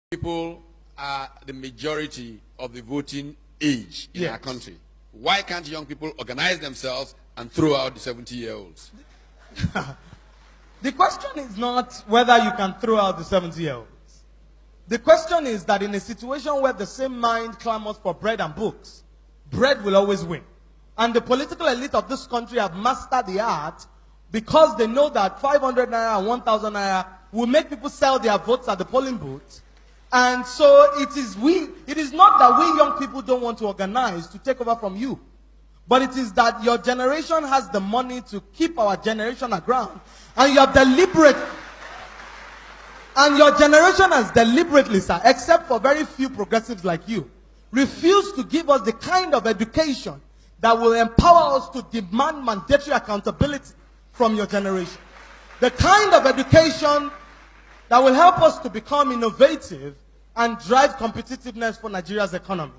People are the majority of the voting age in our country. Why can't young people organize themselves and throw out the 70-year-olds? The question is not whether you can throw out the 70-year-olds. The question is that in a situation where the same mind clamors for bread and books, bread will always win. And the political elite of this country have mastered the art because they know that 500 naira and 1,000 naira will make people sell their votes at the polling booth. And so it is not that we young people don't want to organize to take over from you. But it is that your generation has the money to keep our generation aground. And you have your generation has deliberately, sir, except for very few progressives like you, refused to give us the kind of education that will empower us to demand mandatory accountability from your generation. The kind of education that will help us to become innovative and drive competitiveness for Nigeria's economy.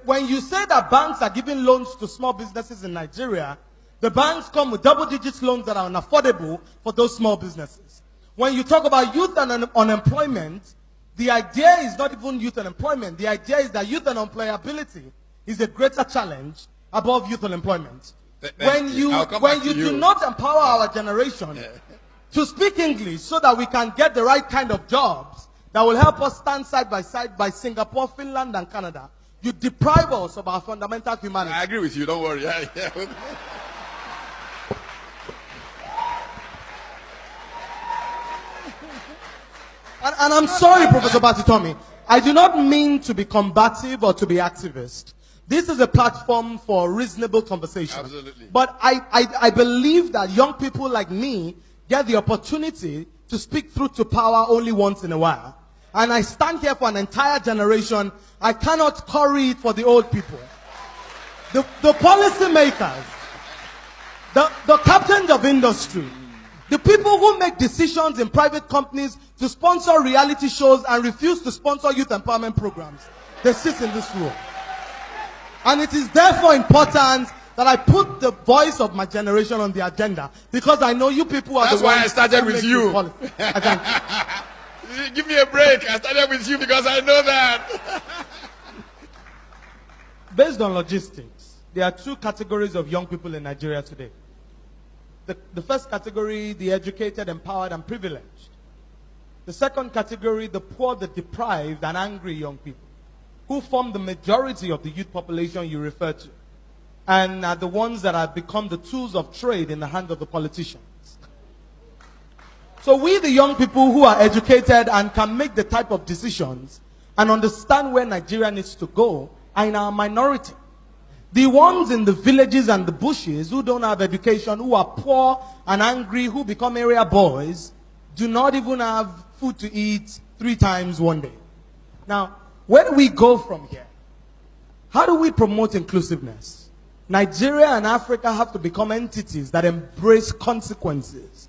When you say that banks are giving loans to small businesses in Nigeria, the banks come with double-digit loans that are unaffordable for those small businesses. When you talk about youth and unemployment, the idea is not even youth unemployment. The idea is that youth unemployability is a greater challenge above youth unemployment. When you do not empower our generation to speak English so that we can get the right kind of jobs that will help us stand side by Singapore, Finland, and Canada, you deprive us of our fundamental humanity. I agree with you, don't worry. And I'm sorry, Professor Batitomi, I do not mean to be combative or to be activist. This is a platform for reasonable conversation. Absolutely. But I believe that young people like me get the opportunity to speak truth to power only once in a while. And I stand here for an entire generation. I cannot curry it for the old people. The policy makers, the captains of industry, the people who make decisions in private companies to sponsor reality shows and refuse to sponsor youth empowerment programs, they sit in this room. And it is therefore important that I put the voice of my generation on the agenda, because I know you people are That's the ones. why I started with you. Give me a break. I started with you because I know that. Based on logistics, there are two categories of young people in Nigeria today. The first category, the educated, empowered, and privileged. The second category, the poor, the deprived, and angry young people, who form the majority of the youth population you refer to, and are the ones that have become the tools of trade in the hands of the politicians. So we, the young people who are educated and can make the type of decisions and understand where Nigeria needs to go, are in our minority. The ones in the villages and the bushes who don't have education, who are poor and angry, who become area boys, do not even have food to eat 3 times one day. Now, where do we go from here? How do we promote inclusiveness? Nigeria and Africa have to become entities that embrace consequences.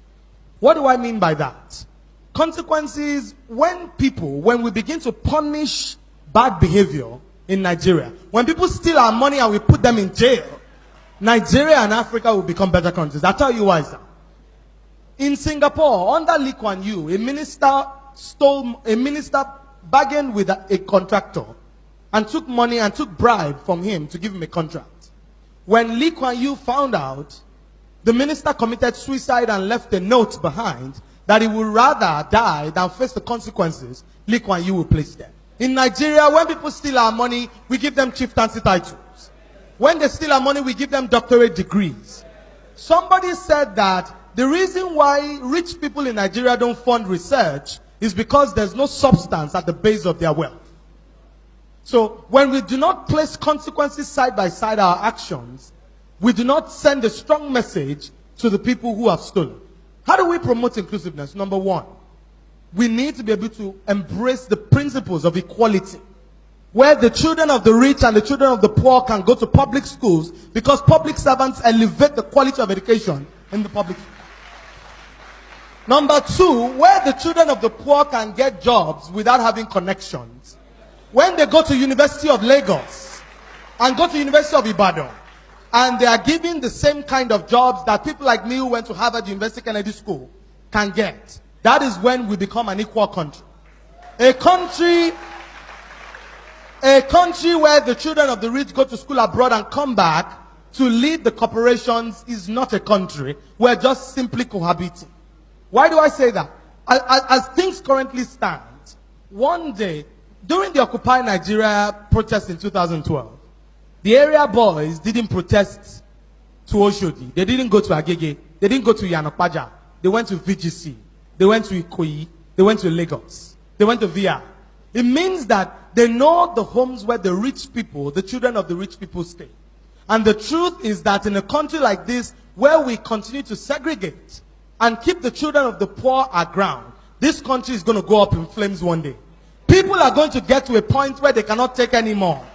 What do I mean by that? Consequences, when we begin to punish bad behavior in Nigeria, when people steal our money and we put them in jail, Nigeria and Africa will become better countries. I'll tell you why, sir. In Singapore, under Lee Kuan Yew, a minister bargained with a contractor and took money and took bribe from him to give him a contract. When Lee Kuan Yew found out, the minister committed suicide and left a note behind that he would rather die than face the consequences Lee Kuan Yew will place them. In Nigeria, when people steal our money, we give them chieftaincy titles. When they steal our money, we give them doctorate degrees. Somebody said that the reason why rich people in Nigeria don't fund research is because there's no substance at the base of their wealth. So when we do not place consequences side by side our actions, we do not send a strong message to the people who have stolen. How do we promote inclusiveness? Number one, we need to be able to embrace the principles of equality, where the children of the rich and the children of the poor can go to public schools because public servants elevate the quality of education in the public schools. Number two, where the children of the poor can get jobs without having connections. When they go to University of Lagos and go to University of Ibadan, and they are given the same kind of jobs that people like me who went to Harvard University Kennedy School can get, that is when we become an equal country. A country where the children of the rich go to school abroad and come back to lead the corporations is not a country. We're just simply cohabiting. Why do I say that? As things currently stand, one day, during the Occupy Nigeria protest in 2012, the area boys didn't protest to Oshodi. They didn't go to Agege. They didn't go to Yanopaja. They went to VGC. They went to Ikoyi. They went to Lagos. They went to VIA. It means that they know the homes where the rich people, the children of the rich people stay. And the truth is that in a country like this, where we continue to segregate and keep the children of the poor aground, this country is going to go up in flames one day. People are going to get to a point where they cannot take anymore.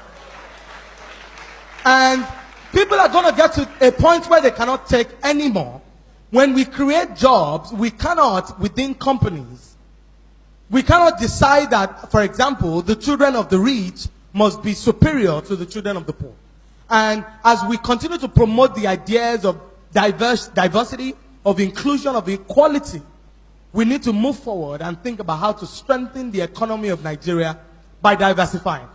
And people are going to get to a point where they cannot take anymore. When we create jobs, we cannot, within companies, we cannot decide that, for example, the children of the rich must be superior to the children of the poor. And as we continue to promote the ideas of diversity, of inclusion, of equality, we need to move forward and think about how to strengthen the economy of Nigeria by diversifying.